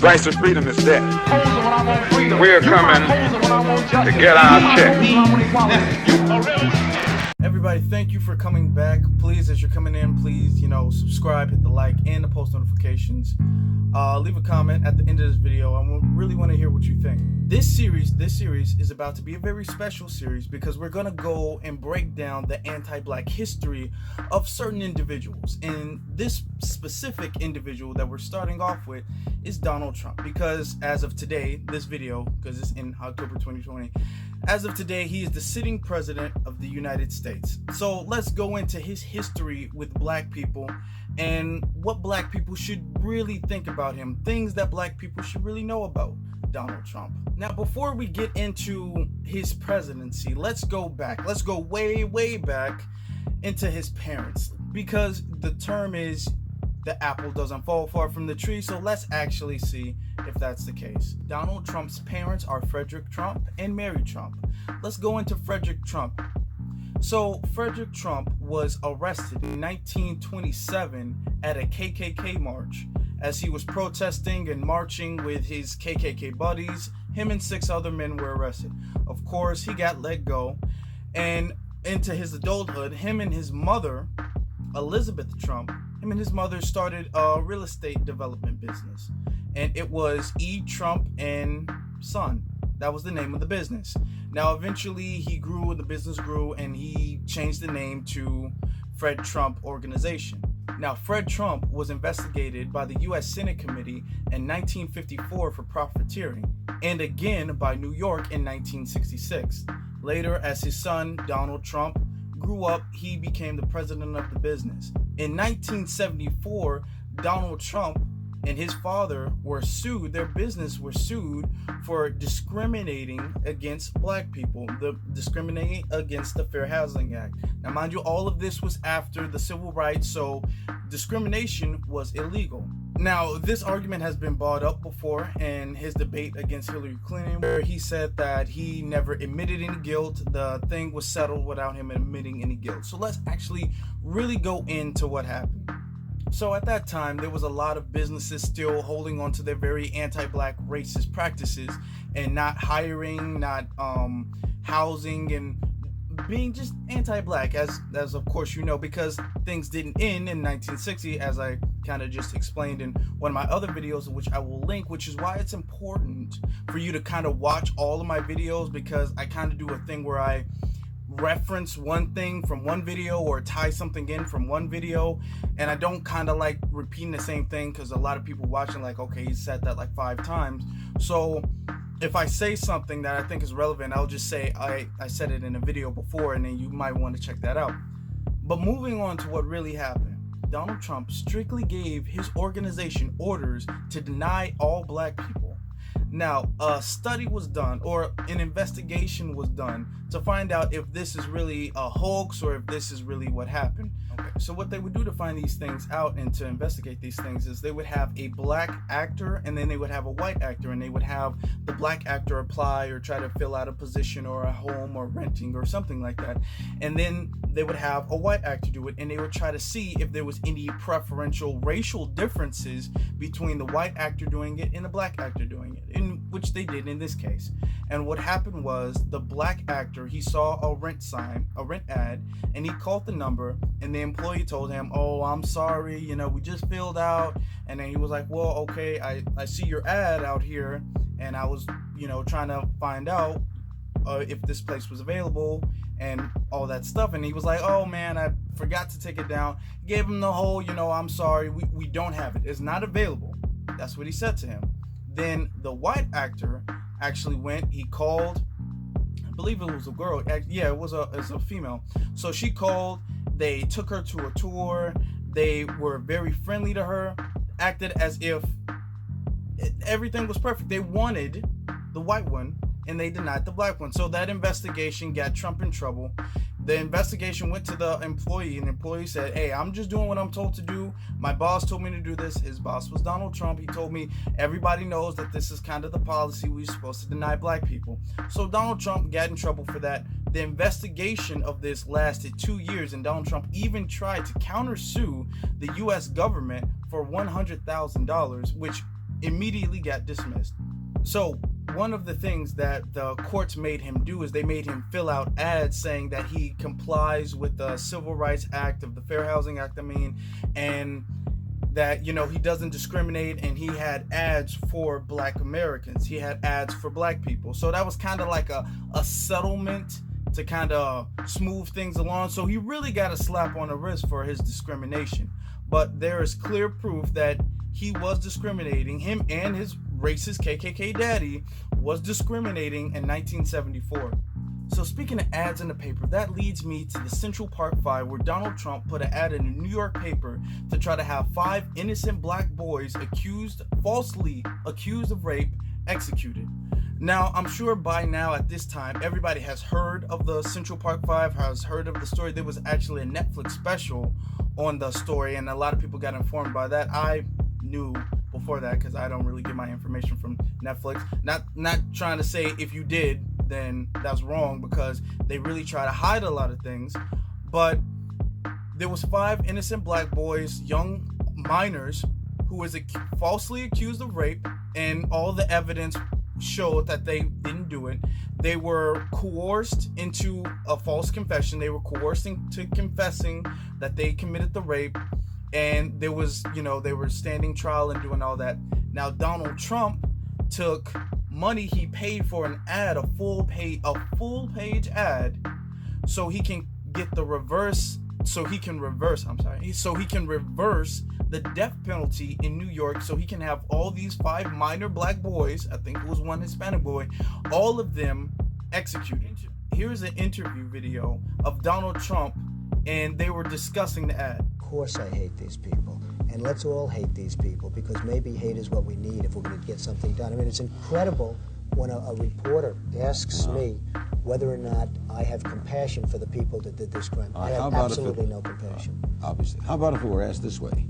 price of freedom is death. We're coming to get our check. Everybody, thank you for coming back. Please, as you're coming in, please, subscribe, hit the like, and the post notifications. Leave a comment at the end of this video. I really want to hear what you think. This series is about to be a very special series because we're going to go and break down the anti-black history of certain individuals. And this specific individual that we're starting off with is Donald Trump, because as of today, this video, because it's in October 2020, as of today, he is the sitting president of the United States. So let's go into his history with black people and what black people should really think about him, things that black people should really know about Donald Trump. Now, before we get into his presidency, let's go back. Let's go way, way back into his parents, because the term is the apple doesn't fall far from the tree. So let's actually see if that's the case. Donald Trump's parents are Frederick Trump and Mary Trump. Let's go into Frederick Trump. So Frederick Trump was arrested in 1927 at a KKK march as he was protesting and marching with his KKK buddies. Him and 6 other men were arrested. Of course, he got let go, and into his adulthood, him and his mother, Elizabeth Trump, him and his mother started a real estate development business, and it was E. Trump and Son. That was the name of the business. Now, eventually, the business grew, and he changed the name to Fred Trump Organization. Now, Fred Trump was investigated by the U.S. Senate Committee in 1954 for profiteering, and again by New York in 1966. Later, as his son, Donald Trump, grew up, he became the president of the business. In 1974, Donald Trump and his father were sued. Their business was sued for discriminating against black people, discriminating against the Fair Housing Act. Now, mind you, all of this was after the civil rights, so discrimination was illegal. Now, this argument has been brought up before in his debate against Hillary Clinton, where he said that he never admitted any guilt. The thing was settled without him admitting any guilt. So let's actually really go into what happened. So at that time, there was a lot of businesses still holding on to their very anti-black racist practices and not hiring, not housing, and being just anti-black, as of course you know, because things didn't end in 1960, as I kind of just explained in one of my other videos, which I will link, which is why it's important for you to kind of watch all of my videos, because I kind of do a thing where I reference one thing from one video or tie something in from one video, and I don't kind of like repeating the same thing, because a lot of people watching like, okay, he said that like 5 times. So if I say something that I think is relevant, I'll just say I said it in a video before, and then you might want to check that out. But moving on to what really happened, Donald Trump strictly gave his organization orders to deny all black people. Now, a study was done, or an investigation was done, to find out if this is really a hoax or if this is really what happened. Okay, so what they would do to find these things out and to investigate these things is they would have a black actor, and then they would have a white actor, and they would have the black actor apply or try to fill out a position or a home or renting or something like that. And then they would have a white actor do it, and they would try to see if there was any preferential racial differences between the white actor doing it and the black actor doing it, in which they did in this case. And what happened was, the black actor, he saw a rent ad, and he called the number, and the employee told him, oh, I'm sorry, we just filled out. And then he was like, well, okay, I see your ad out here, and I was, trying to find out if this place was available and all that stuff. And he was like, oh man, I forgot to take it down. Gave him the whole, I'm sorry, we don't have it. It's not available. That's what he said to him. Then the white actor actually went, he called, I believe it was a girl. Yeah, it was a female. So she called, they took her to a tour. They were very friendly to her, acted as if everything was perfect. They wanted the white one, and they denied the black one. So that investigation got Trump in trouble. The investigation went to the employee, and the employee said, hey, I'm just doing what I'm told to do. My boss told me to do this. His boss was Donald Trump. He told me everybody knows that this is kind of the policy. We're supposed to deny black people. So Donald Trump got in trouble for that. The investigation of this lasted 2 years, and Donald Trump even tried to countersue the U.S. government for $100,000, which immediately got dismissed. So one of the things that the courts made him do is they made him fill out ads saying that he complies with the Civil Rights Act, of the Fair Housing Act, and that, he doesn't discriminate, and he had ads for Black Americans. He had ads for Black people. So that was kind of like a settlement to kind of smooth things along. So he really got a slap on the wrist for his discrimination. But there is clear proof that he was discriminating. Him and his racist KKK daddy was discriminating in 1974. So speaking of ads in the paper, that leads me to the Central Park 5, where Donald Trump put an ad in a New York paper to try to have 5 innocent Black boys falsely accused of rape, executed. Now, I'm sure by now at this time, everybody has heard of the Central Park 5, has heard of the story. There was actually a Netflix special on the story, and a lot of people got informed by that. I knew before that because I don't really get my information from Netflix. Not trying to say if you did, then that's wrong, because they really try to hide a lot of things. But there was 5 innocent Black boys, young minors, who was falsely accused of rape, and all the evidence showed that they didn't do it. They were coerced into a false confession. They were coerced into confessing that they committed the rape, and there was, they were standing trial and doing all that. Now, Donald Trump took money he paid for an ad, a full page ad, so he can get the reverse, so he can reverse the death penalty in New York, so he can have all these 5 minor Black boys, I think it was 1 Hispanic boy, all of them executed. Here's an interview video of Donald Trump, and they were discussing the ad. Of course I hate these people, and let's all hate these people, because maybe hate is what we need if we're going to get something done. I mean, it's incredible when a reporter asks me whether or not I have compassion for the people that did this crime. I have absolutely no compassion. Obviously. How about if it were asked this way?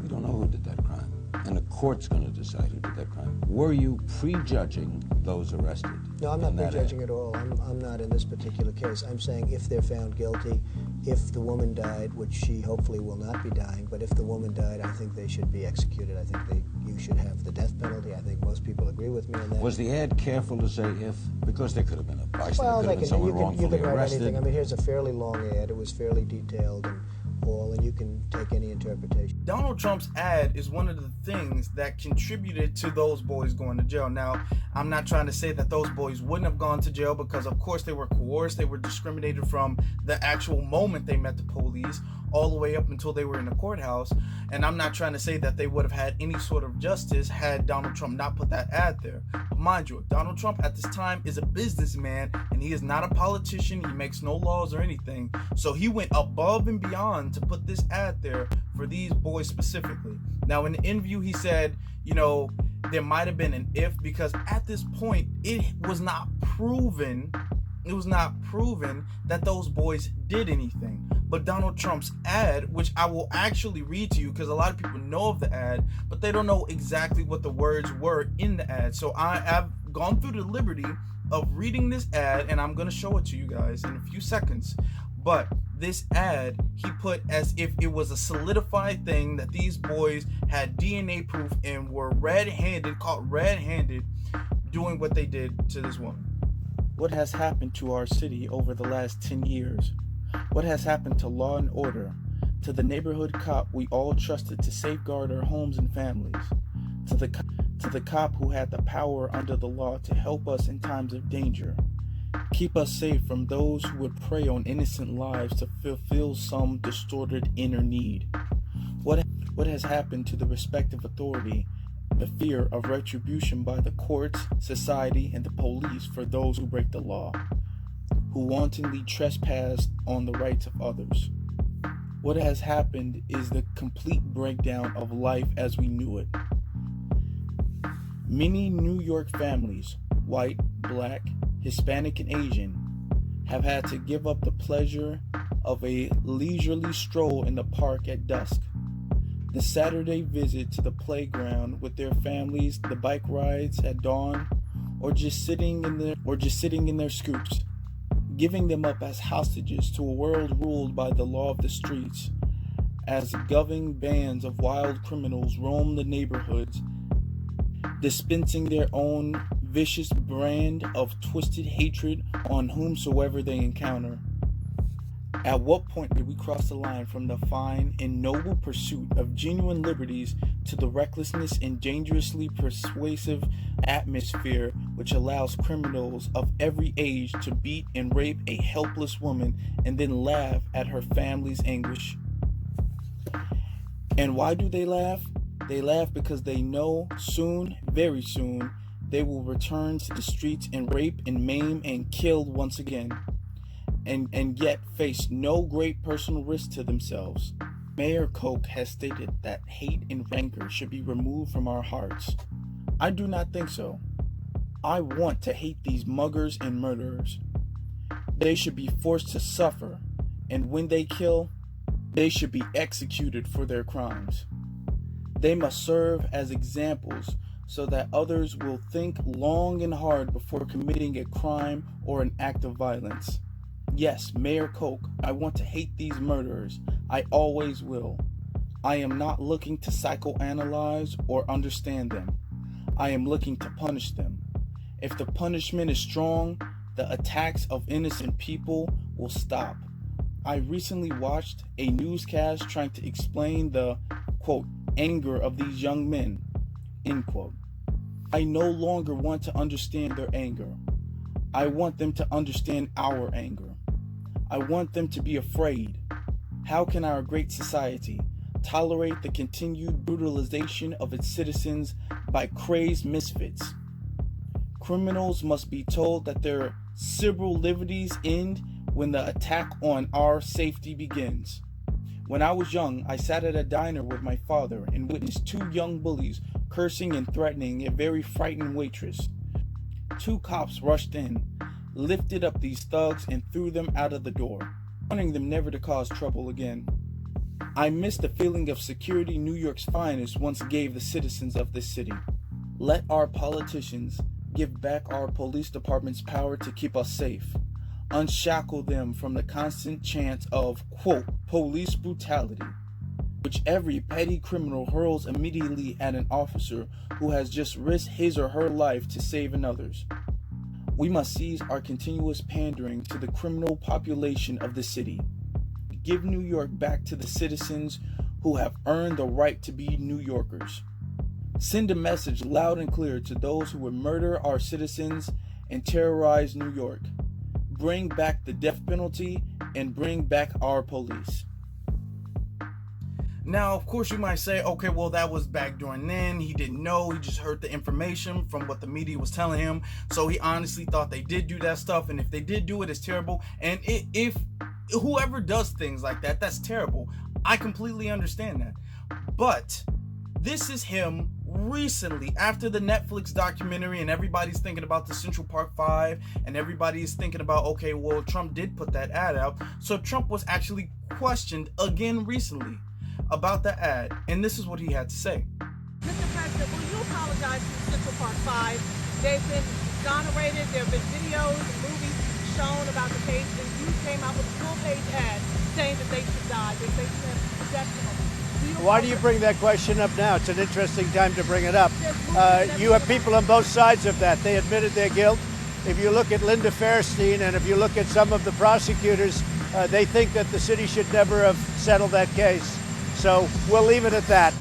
We don't know who did that crime, and the court's going to decide who did that crime. Were you prejudging those arrested? No, I'm not prejudging at all. I'm not in this particular case. I'm saying if they're found guilty, if the woman died, which she hopefully will not be dying, but if the woman died, I think they should be executed. I think you should have the death penalty. I think most people agree with me on that. Was the ad careful to say if? Because there could have been a bystander, well, could have been someone wrongfully you can write arrested. anything. I mean, here's a fairly long ad. It was fairly detailed and all, and you can take any interpretation. Donald Trump's ad is one of the things that contributed to those boys going to jail. Now, I'm not trying to say that those boys wouldn't have gone to jail, because of course they were coerced, they were discriminated from the actual moment they met the police all the way up until they were in the courthouse. And I'm not trying to say that they would have had any sort of justice had Donald Trump not put that ad there. But mind you, Donald Trump at this time is a businessman, and he is not a politician. He makes no laws or anything. So he went above and beyond to put this ad there for these boys specifically. Now, in the interview, he said, there might have been an if, because at this point, it was not proven that those boys did anything. But Donald Trump's ad, which I will actually read to you, because a lot of people know of the ad, but they don't know exactly what the words were in the ad. So I have gone through the liberty of reading this ad, and I'm going to show it to you guys in a few seconds. But this ad, he put as if it was a solidified thing that these boys had DNA proof and were caught red-handed doing what they did to this woman. What has happened to our city over the last 10 years? What has happened to law and order, to the neighborhood cop we all trusted to safeguard our homes and families, to the cop who had the power under the law to help us in times of danger, keep us safe from those who would prey on innocent lives to fulfill some distorted inner need? What has happened to the respect of authority, the fear of retribution by the courts, society, and the police for those who break the law, who wantonly trespass on the rights of others? What has happened is the complete breakdown of life as we knew it. Many New York families, white, Black, Hispanic, and Asian, have had to give up the pleasure of a leisurely stroll in the park at dusk, the Saturday visit to the playground with their families, the bike rides at dawn, or just sitting in their scoops, giving them up as hostages to a world ruled by the law of the streets, as governing bands of wild criminals roam the neighborhoods dispensing their own vicious brand of twisted hatred on whomsoever they encounter. At what point did we cross the line from the fine and noble pursuit of genuine liberties to the recklessness and dangerously persuasive atmosphere which allows criminals of every age to beat and rape a helpless woman and then laugh at her family's anguish? And why do they laugh? They laugh because they know soon, very soon, they will return to the streets and rape and maim and kill once again. And yet face no great personal risk to themselves. Mayor Koch has stated that hate and rancor should be removed from our hearts. I do not think so. I want to hate these muggers and murderers. They should be forced to suffer, and when they kill, they should be executed for their crimes. They must serve as examples so that others will think long and hard before committing a crime or an act of violence. Yes, Mayor Koch, I want to hate these murderers. I always will. I am not looking to psychoanalyze or understand them. I am looking to punish them. If the punishment is strong, the attacks of innocent people will stop. I recently watched a newscast trying to explain the, quote, anger of these young men, end quote. I no longer want to understand their anger. I want them to understand our anger. I want them to be afraid. How can our great society tolerate the continued brutalization of its citizens by crazed misfits? Criminals must be told that their civil liberties end when the attack on our safety begins. When I was young, I sat at a diner with my father and witnessed two young bullies cursing and threatening a very frightened waitress. Two cops rushed in, lifted up these thugs and threw them out of the door, warning them never to cause trouble again. I miss the feeling of security New York's finest once gave the citizens of this city. Let our politicians give back our police department's power to keep us safe. Unshackle them from the constant chant of, quote, police brutality, which every petty criminal hurls immediately at an officer who has just risked his or her life to save another's. We must seize our continuous pandering to the criminal population of the city. Give New York back to the citizens who have earned the right to be New Yorkers. Send a message loud and clear to those who would murder our citizens and terrorize New York. Bring back the death penalty and bring back our police. Now, of course, you might say, okay, well, that was back during then. He didn't know. He just heard the information from what the media was telling him. So he honestly thought they did do that stuff. And if they did do it, it's terrible. And if whoever does things like that, that's terrible. I completely understand that. But this is him recently after the Netflix documentary, and everybody's thinking about the Central Park 5, and everybody is thinking about, okay, well, Trump did put that ad out. So Trump was actually questioned again recently about the ad, and this is what he had to say. Mr. President, will you apologize to Central Park 5? They've been exonerated, there have been videos and movies shown about the case, and you came out with a full-page ad saying that they should die, that they should have death penalty. Why do you bring that question up now? It's an interesting time to bring it up. You have people on both sides of that. They admitted their guilt. If you look at Linda Fairstein and if you look at some of the prosecutors, they think that the city should never have settled that case. So we'll leave it at that.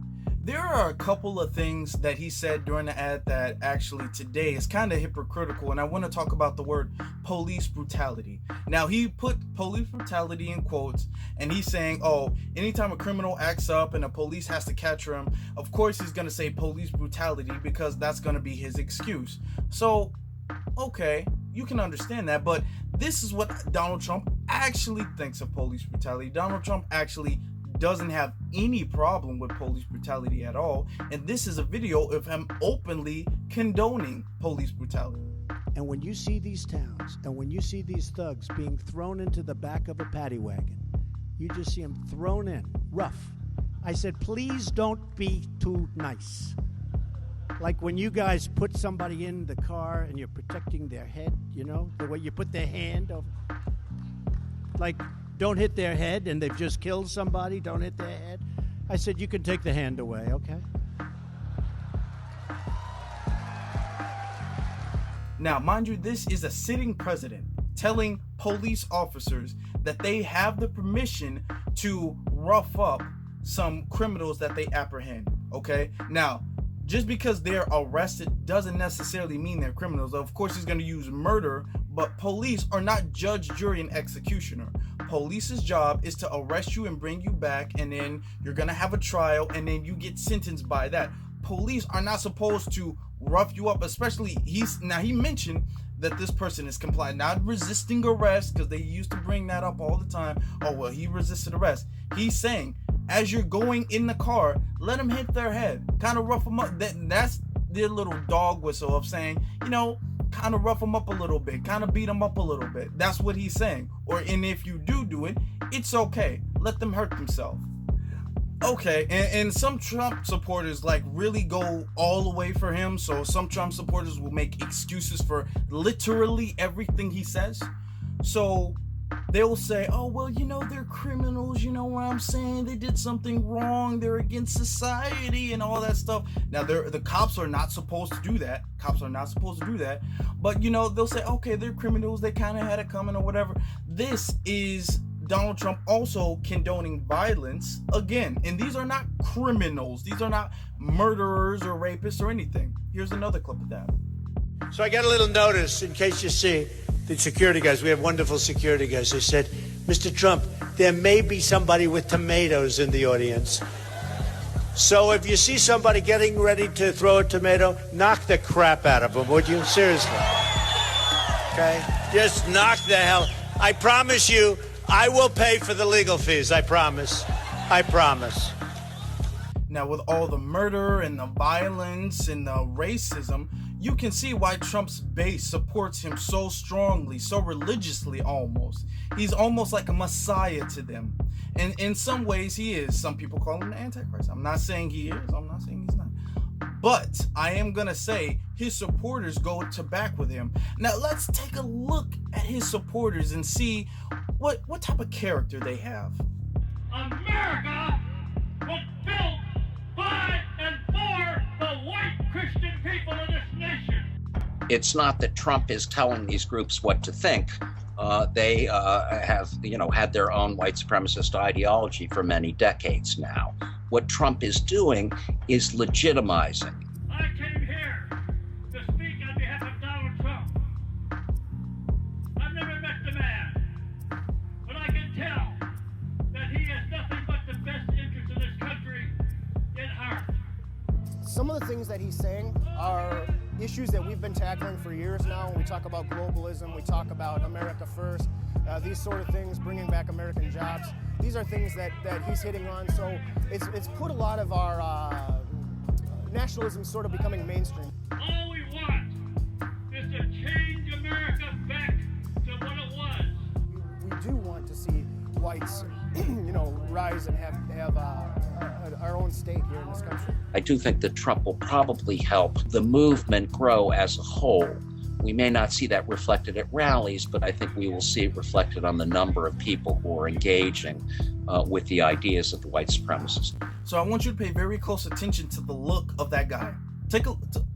There are a couple of things that he said during the ad that actually today is kind of hypocritical, and I want to talk about the word police brutality. Now, he put police brutality in quotes, and he's saying, oh, anytime a criminal acts up and the police has to catch him, of course he's going to say police brutality because that's going to be his excuse. So, okay, you can understand that, but this is what Donald Trump actually thinks of police brutality. Donald Trump actually doesn't have any problem with police brutality at all, and this is a video of him openly condoning police brutality. And when you see these towns and when you see these thugs being thrown into the back of a paddy wagon, you just see them thrown in rough. I said, please don't be too nice. Like when you guys put somebody in the car and you're protecting their head, you know, the way you put their hand over, like, don't hit their head, and they've just killed somebody. Don't hit their head. I said, you can take the hand away, okay? Now, mind you, this is a sitting president telling police officers that they have the permission to rough up some criminals that they apprehend, okay? Now, just because they're arrested doesn't necessarily mean they're criminals. Of course, he's going to use murder, but police are not judge, jury, and executioner. Police's job is to arrest you and bring you back, and then you're going to have a trial, and then you get sentenced by that. Police are not supposed to rough you up, especially he mentioned that this person is compliant, not resisting arrest, because they used to bring that up all the time. Oh, well, he resisted arrest. He's saying, as you're going in the car, let them hit their head, kind of rough them up. That's their little dog whistle of saying, you know, kind of rough them up a little bit, kind of beat them up a little bit. That's what he's saying. And if you do it, it's okay. Let them hurt themselves. Okay, and some Trump supporters like really go all the way for him. So some Trump supporters will make excuses for literally everything he says. So they'll say, oh, well, you know, they're criminals. You know what I'm saying? They did something wrong. They're against society and all that stuff. Now, the cops are not supposed to do that. Cops are not supposed to do that. But, you know, they'll say, okay, they're criminals. They kind of had it coming or whatever. This is Donald Trump also condoning violence again. And these are not criminals. These are not murderers or rapists or anything. Here's another clip of that. So I got a little notice, in case you see, the security guys, we have wonderful security guys. They said, Mr. Trump, there may be somebody with tomatoes in the audience. So if you see somebody getting ready to throw a tomato, knock the crap out of them, would you? Seriously. Okay? Just knock the hell. I promise you, I will pay for the legal fees. I promise. I promise. Now, with all the murder and the violence and the racism, you can see why Trump's base supports him so strongly, so religiously almost. He's almost like a messiah to them. And in some ways he is. Some people call him the Antichrist. I'm not saying he is. I'm not saying he's not. But I am going to say his supporters go to back with him. Now, let's take a look at his supporters and see what type of character they have. America was built by and for the white Christian people of this nation. It's not that Trump is telling these groups what to think. They have, had their own white supremacist ideology for many decades now. What Trump is doing is legitimizing. I came here to speak on behalf of Donald Trump. I've never met the man, but I can tell that he has nothing but the best interest of this country in heart. Some of the things that he's saying are issues that we've been tackling for years now. When we talk about globalism, we talk about America first, these sort of things, bringing back American jobs. These are things that he's hitting on. So it's put a lot of our nationalism sort of becoming mainstream. All we want is to change America back to what it was. We do want to see whites, rise and have our own state here in this country. I do think that Trump will probably help the movement grow as a whole. We may not see that reflected at rallies, but I think we will see it reflected on the number of people who are engaging with the ideas of the white supremacists. So I want you to pay very close attention to the look of that guy.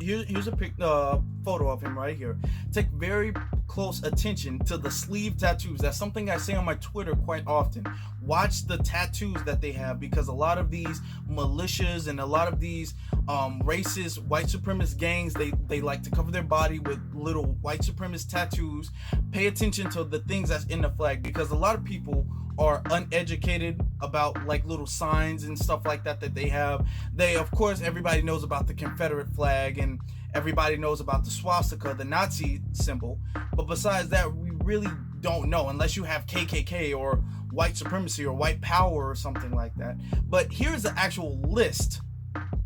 Here's a photo of him right here. Take very close attention to the sleeve tattoos. That's something I say on my Twitter quite often. Watch the tattoos that they have, because a lot of these militias and a lot of these racist white supremacist gangs, they like to cover their body with little white supremacist tattoos. Pay attention to the things that's in the flag, because a lot of people are uneducated about like little signs and stuff like that they have. Of course, everybody knows about the Confederate flag and everybody knows about the swastika, the Nazi symbol. But besides that, we really don't know, unless you have KKK or white supremacy or white power or something like that. But here's the actual list.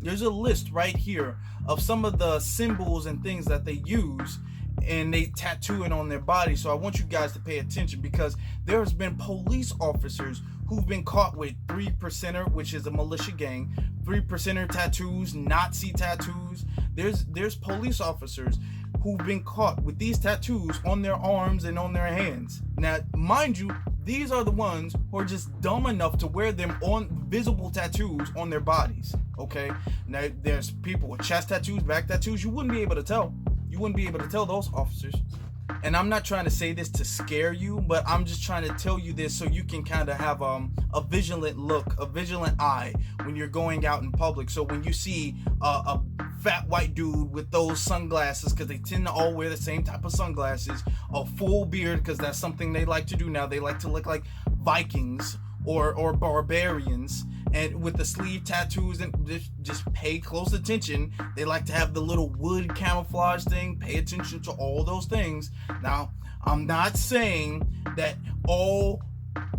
There's a list right here of some of the symbols and things that they use, and they tattoo it on their body. So I want you guys to pay attention, because there has been police officers who've been caught with 3%er, which is a militia gang, 3%er tattoos, Nazi tattoos. There's police officers who've been caught with these tattoos on their arms and on their hands. Now, mind you, these are the ones who are just dumb enough to wear them on visible tattoos on their bodies. Okay, now there's people with chest tattoos, back tattoos. You wouldn't be able to tell. You wouldn't be able to tell those officers. And I'm not trying to say this to scare you, but I'm just trying to tell you this so you can kind of have a vigilant look, a vigilant eye when you're going out in public. So when you see a fat white dude with those sunglasses, because they tend to all wear the same type of sunglasses, a full beard, because that's something they like to do now. They like to look like Vikings or barbarians, and with the sleeve tattoos, and just pay close attention. They like to have the little wood camouflage thing. Pay attention to all those things. Now, I'm not saying that all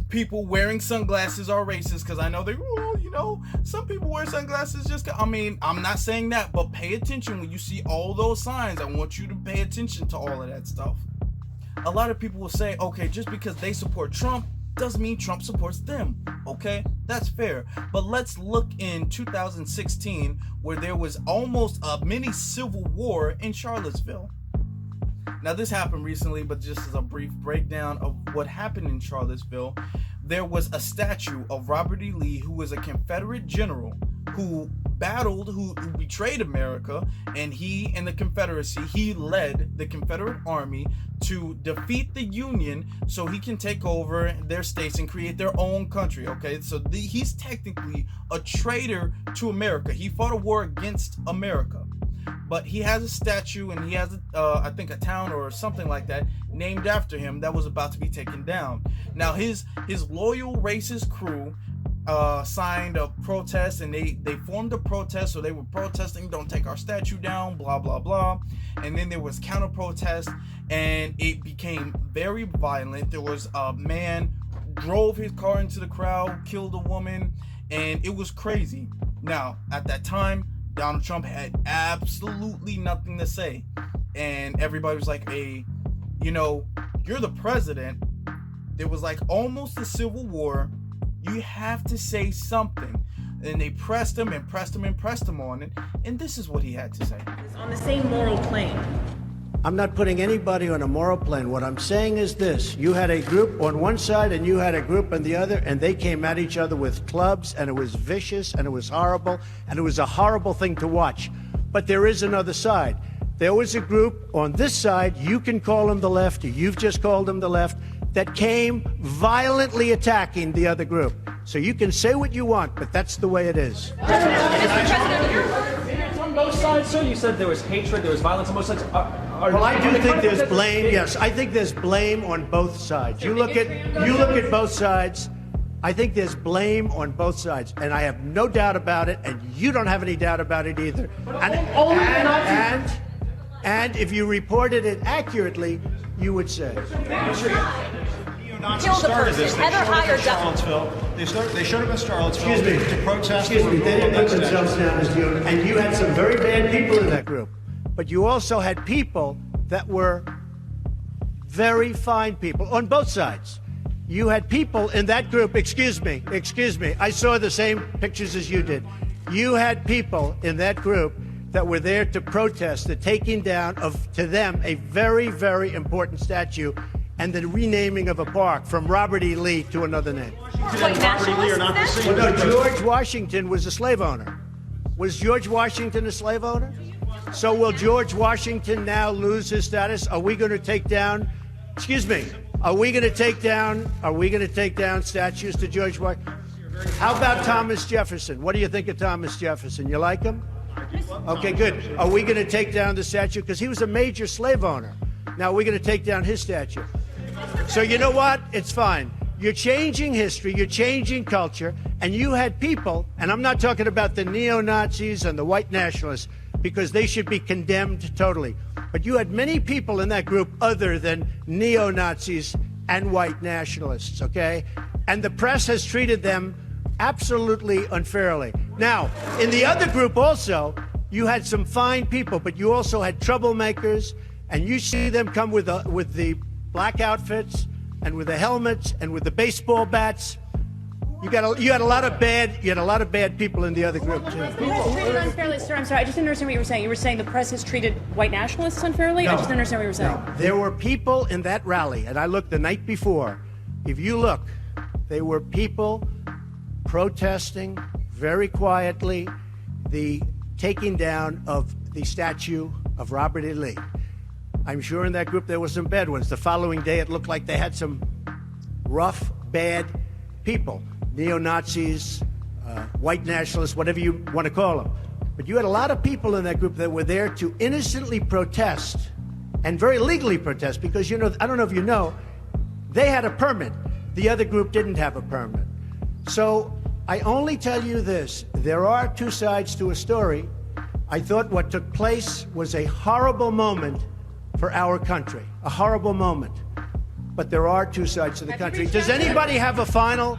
people wearing sunglasses are racist, because I know some people wear sunglasses I'm not saying that, but pay attention when you see all those signs. I want you to pay attention to all of that stuff. A lot of people will say, okay, just because they support Trump doesn't mean Trump supports them. Okay, that's fair. But let's look in 2016, where there was almost a mini civil war in Charlottesville. Now, this happened recently, but just as a brief breakdown of what happened in Charlottesville, there was a statue of Robert E. Lee, who was a Confederate general who betrayed America, and he and the Confederacy, he led the Confederate Army to defeat the Union so he can take over their states and create their own country. Okay, so he's technically a traitor to America. He fought a war against America, but he has a statue, and he has I think a town or something like that named after him that was about to be taken down. Now his loyal racist crew signed a protest, and they formed a protest. So they were protesting, don't take our statue down, blah blah blah. And then there was counter protest, and it became very violent. There was a man drove his car into the crowd, killed a woman, and it was crazy. Now, at that time, Donald Trump had absolutely nothing to say, and everybody was like, hey, you're the president. There was like almost a civil war. You have to say something. And they pressed him and pressed him and pressed him on it. And this is what he had to say. On the same moral plane. I'm not putting anybody on a moral plane. What I'm saying is this. You had a group on one side and you had a group on the other, and they came at each other with clubs, and it was vicious, and it was horrible, and it was a horrible thing to watch. But there is another side. There was a group on this side, you can call them the left, or you've just called them the left, that came violently attacking the other group. So you can say what you want, but that's the way it is. It's on both sides, sir. You said there was hatred, there was violence on both sides. Well, I do think there's blame. Yes, I think there's blame on both sides. You look at both sides. I think there's blame on both sides, and I have no doubt about it, and you don't have any doubt about it either. And if you reported it accurately, you would say. Kill the person. Heather Heyer Charlottesville. They showed up in Charlottesville to protest. Excuse me. They didn't put themselves down as you, and you had some very bad people in that group. But you also had people that were very fine people on both sides. You had people in that group. Excuse me. I saw the same pictures as you did. You had people in that group that were there to protest the taking down of, to them, a very, very important statue and the renaming of a park from Robert E. Lee to another name. Well, no, George Washington was a slave owner. Was George Washington a slave owner? So will George Washington now lose his status? Are we going to take down, are we going to take down statues to George Washington? How about Thomas Jefferson? What do you think of Thomas Jefferson? You like him? Okay, good. Are we going to take down the statue? Because he was a major slave owner. Now we're going to take down his statue. So you know what? It's fine. You're changing history, you're changing culture, and you had people, and I'm not talking about the neo-Nazis and the white nationalists, because they should be condemned totally. But you had many people in that group other than neo-Nazis and white nationalists, okay? And the press has treated them absolutely unfairly. Now, in the other group also, you had some fine people, but you also had troublemakers, and you see them come with the black outfits and with the helmets and with the baseball bats. You had a lot of bad people in the other group too. Who has treated unfairly, sir? I'm sorry, I just didn't understand what you were saying. You were saying the press has treated white nationalists unfairly? No, I just didn't understand what you were saying. No. There were people in that rally, and I looked the night before. If you look, there were people protesting very quietly the taking down of the statue of Robert E. Lee. I'm sure in that group there were some bad ones. The following day, it looked like they had some rough, bad people, neo-Nazis, white nationalists, whatever you want to call them. But you had a lot of people in that group that were there to innocently protest and very legally protest because, you know, I don't know if you know, they had a permit. The other group didn't have a permit. So I only tell you this, there are two sides to a story. I thought what took place was a horrible moment for our country, a horrible moment. But there are two sides to the country. Does anybody have a final?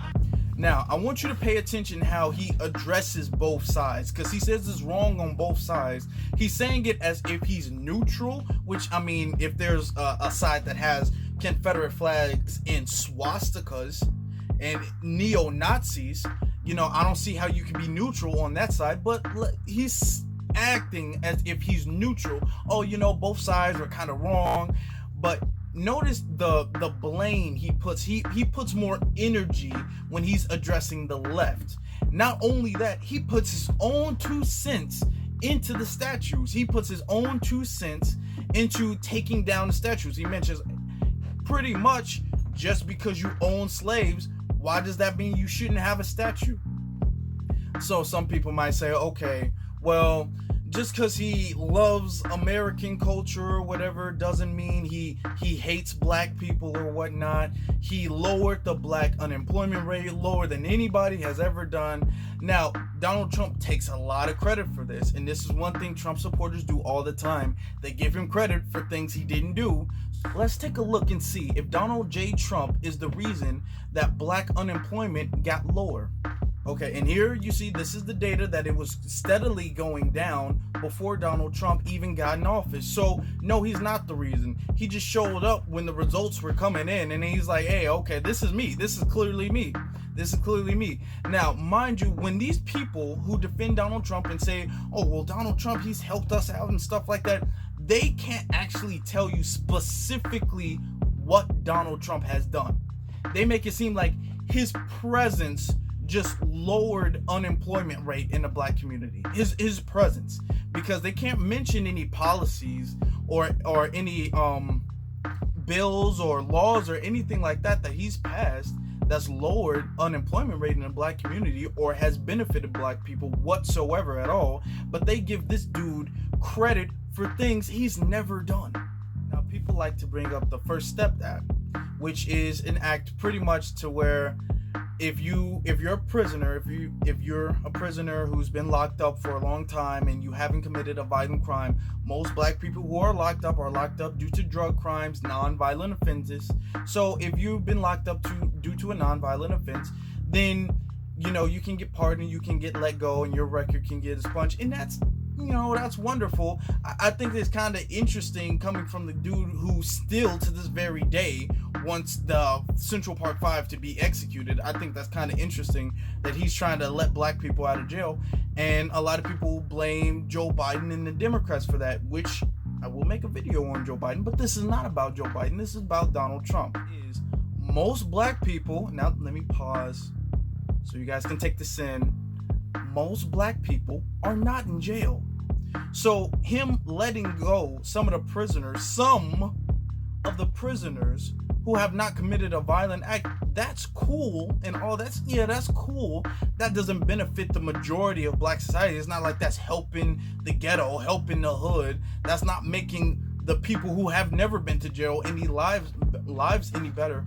Now, I want you to pay attention how he addresses both sides, because he says it's wrong on both sides. He's saying it as if he's neutral, which, I mean, if there's a side that has Confederate flags and swastikas and neo-Nazis, you know, I don't see how you can be neutral on that side, but he's acting as if he's neutral. Oh, you know, both sides are kind of wrong, but notice the blame he puts. He puts more energy when he's addressing the left. Not only that, he puts his own 2 cents into the statues. He puts his own 2 cents into taking down the statues. He mentions pretty much just because you own slaves, why does that mean you shouldn't have a statue? So some people might say, okay, well, just because he loves American culture or whatever doesn't mean he hates black people or whatnot. He lowered the black unemployment rate lower than anybody has ever done. Now, Donald Trump takes a lot of credit for this, and this is one thing Trump supporters do all the time. They give him credit for things he didn't do. Let's take a look and see if Donald J. Trump is the reason that black unemployment got lower. Okay, and here you see this is the data that it was steadily going down before Donald Trump even got in office. So, no, he's not the reason. He just showed up when the results were coming in, and he's like, hey, okay, this is me. This is clearly me. This is clearly me. Now, mind you, when these people who defend Donald Trump and say, oh, well, Donald Trump, he's helped us out and stuff like that, they can't actually tell you specifically what Donald Trump has done. They make it seem like his presence just lowered unemployment rate in the black community. His presence, because they can't mention any policies or any bills or laws or anything like that he's passed that's lowered unemployment rate in the black community or has benefited black people whatsoever at all. But they give this dude credit for things he's never done. Now, people like to bring up the First Step Act, which is an act pretty much to where if you're a prisoner, if you're a prisoner who's been locked up for a long time and you haven't committed a violent crime, most black people who are locked up due to drug crimes, non-violent offenses. So if you've been locked up due to a non-violent offense, then you know you can get pardoned, you can get let go, and your record can get expunged, and that's, you know, that's wonderful. I think it's kind of interesting coming from the dude who still to this very day wants the Central Park 5 to be executed. I think that's kind of interesting that he's trying to let black people out of jail, and a lot of people blame Joe Biden and the Democrats for that, which I will make a video on Joe Biden, but this is not about Joe Biden. This is about Donald Trump. Most black people, now let me pause so you guys can take this in. Most black people are not in jail. So him letting go some of the prisoners who have not committed a violent act, that's cool and all. That's cool. That doesn't benefit the majority of black society. It's not like that's helping the ghetto, helping the hood. That's not making the people who have never been to jail any lives any better.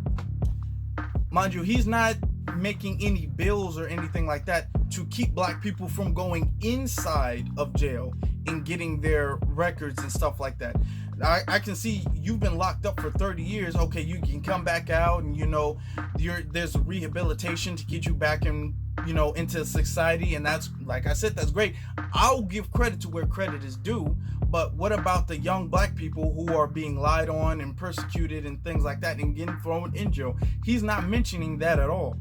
Mind you, he's not making any bills or anything like that to keep black people from going inside of jail and getting their records and stuff like that. I can see you've been locked up for 30 years. Okay, you can come back out and, you know, there's rehabilitation to get you back in, you know, into society, and that's, like I said, that's great. I'll give credit to where credit is due, but what about the young black people who are being lied on and persecuted and things like that and getting thrown in jail? He's not mentioning that at all.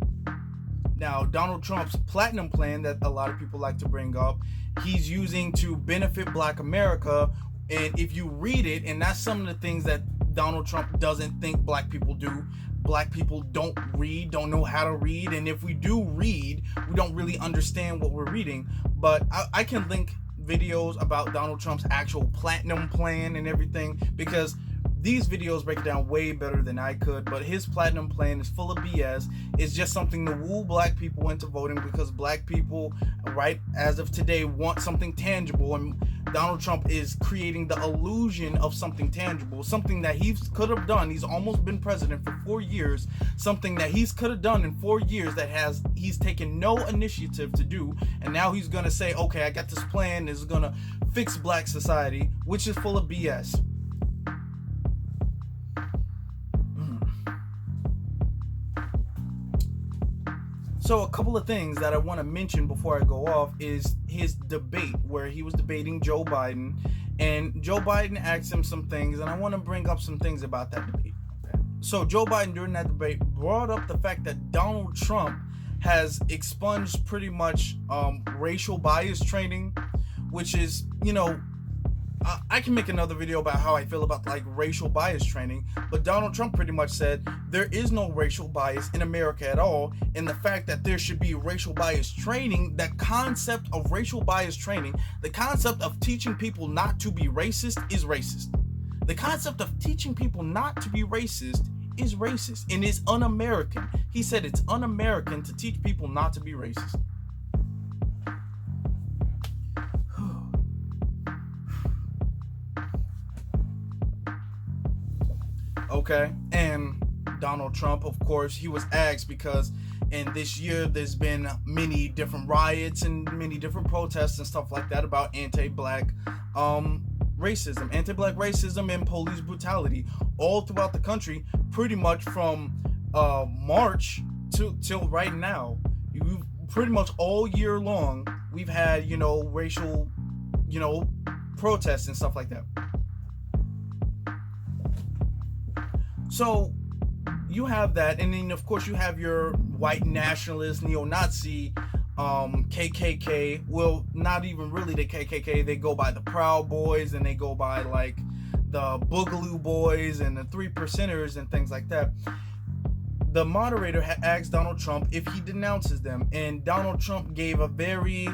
Now, Donald Trump's platinum plan that a lot of people like to bring up, he's using to benefit black America. And if you read it, and that's some of the things that Donald Trump doesn't think black people do. Black people don't read, don't know how to read. And if we do read, we don't really understand what we're reading. But I can link videos about Donald Trump's actual platinum plan and everything, because these videos break it down way better than I could. But his platinum plan is full of BS. It's just something to woo black people into voting, because black people, right as of today, want something tangible, and Donald Trump is creating the illusion of something tangible, something that he could have done. He's almost been president for 4 years, something that he could have done in 4 years that he's taken no initiative to do, and now he's gonna say, okay, I got this plan, this is gonna fix black society, which is full of BS. So a couple of things that I want to mention before I go off is his debate where he was debating Joe Biden, and Joe Biden asked him some things, and I want to bring up some things about that debate. So Joe Biden during that debate brought up the fact that Donald Trump has expunged pretty much racial bias training, which is, you know, I can make another video about how I feel about like racial bias training, but Donald Trump pretty much said there is no racial bias in America at all, and the fact that there should be racial bias training, that concept of racial bias training, the concept of teaching people not to be racist is racist. The concept of teaching people not to be racist is racist and is un-American. He said it's un-American to teach people not to be racist. Okay, and Donald Trump, of course, he was asked because in this year there's been many different riots and many different protests and stuff like that about anti-black racism and police brutality all throughout the country, pretty much from March till right now. Pretty much all year long we've had, you know, racial, you know, protests and stuff like that. So you have that, and then of course you have your white nationalist, neo-Nazi, KKK. Well, not even really the KKK. They go by the Proud Boys, and they go by like the Boogaloo Boys and the 3%ers and things like that. The moderator had asked Donald Trump if he denounces them, and Donald Trump gave a very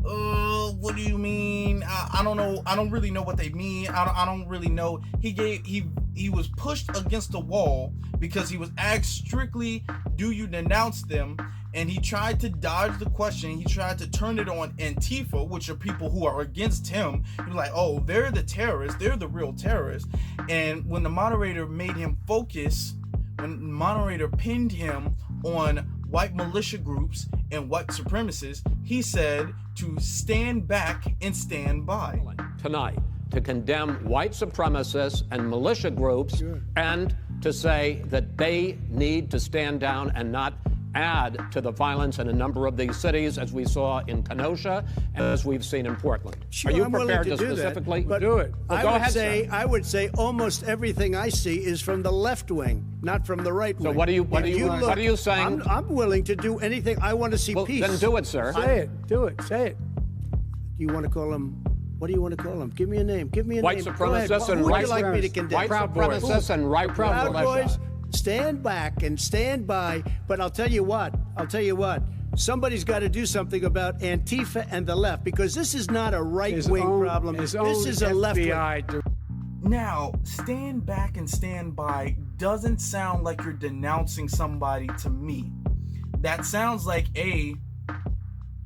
what do you mean? I don't know. I don't really know what they mean. I don't really know. He was pushed against the wall because he was asked strictly, do you denounce them? And he tried to dodge the question. He tried to turn it on Antifa, which are people who are against him. He was like, oh, they're the terrorists. They're the real terrorists. And when the moderator made him focus, when the moderator pinned him on white militia groups and white supremacists, he said to stand back and stand by. Tonight, to condemn white supremacists and militia groups, and to say that they need to stand down and not add to the violence in a number of these cities, as we saw in Kenosha and as we've seen in Portland. Sure, are you I'm prepared willing to do specifically that, but do it? Well, go ahead, sir. I would say almost everything I see is from the left wing, not from the right wing. So what are you saying? I'm willing to do anything. I want to see peace. Then do it, sir. Say it. Do it. Say it. You want to call them? What do you want to call them? Give me a name. Give me a white name. Supremacists and who would white you like me to condemn? White supremacists and right Proud militia. Boys, stand back and stand by. But I'll tell you what. Somebody's got to do something about Antifa and the left, because this is not a right-wing problem. This is a left-wing. Now, stand back and stand by doesn't sound like you're denouncing somebody to me. That sounds like,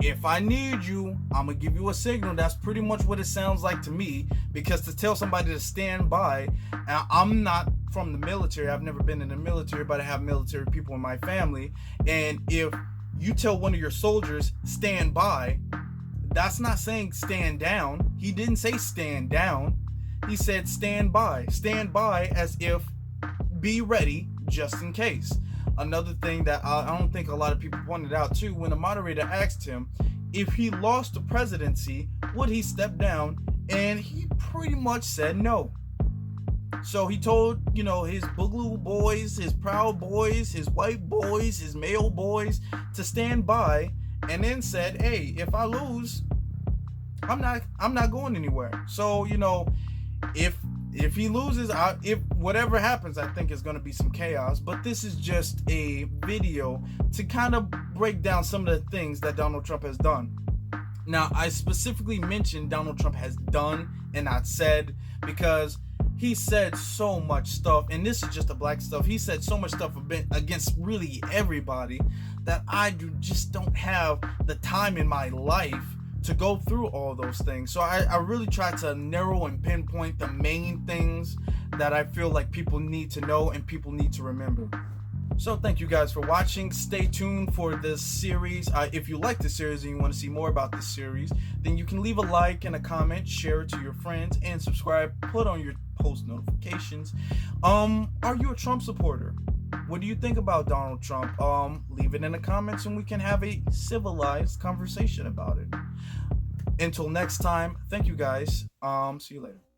if I need you, I'm going to give you a signal. That's pretty much what it sounds like to me, because to tell somebody to stand by, I'm not from the military. I've never been in the military, but I have military people in my family. And if you tell one of your soldiers, stand by, that's not saying stand down. He didn't say stand down. He said stand by. Stand by as if be ready just in case. Another thing that I don't think a lot of people pointed out too, when the moderator asked him if he lost the presidency, would he step down? And he pretty much said no. So he told, his Boogaloo Boys, his Proud Boys, his white boys, his male boys to stand by, and then said, hey, if I lose, I'm not going anywhere. So, if he loses, if whatever happens, I think is going to be some chaos. But this is just a video to kind of break down some of the things that Donald Trump has done. Now, I specifically mentioned Donald Trump has done and not said, because he said so much stuff, and this is just the black stuff. He said so much stuff against really everybody that I just don't have the time in my life to go through all those things. So I really try to narrow and pinpoint the main things that I feel like people need to know and people need to remember. So thank you guys for watching. Stay tuned for this series. If you like this series and you want to see more about this series, then you can leave a like and a comment, share it to your friends, and subscribe. Put on your post notifications. Are you a Trump supporter? What do you think about Donald Trump? Leave it in the comments and we can have a civilized conversation about it. Until next time, thank you guys. See you later.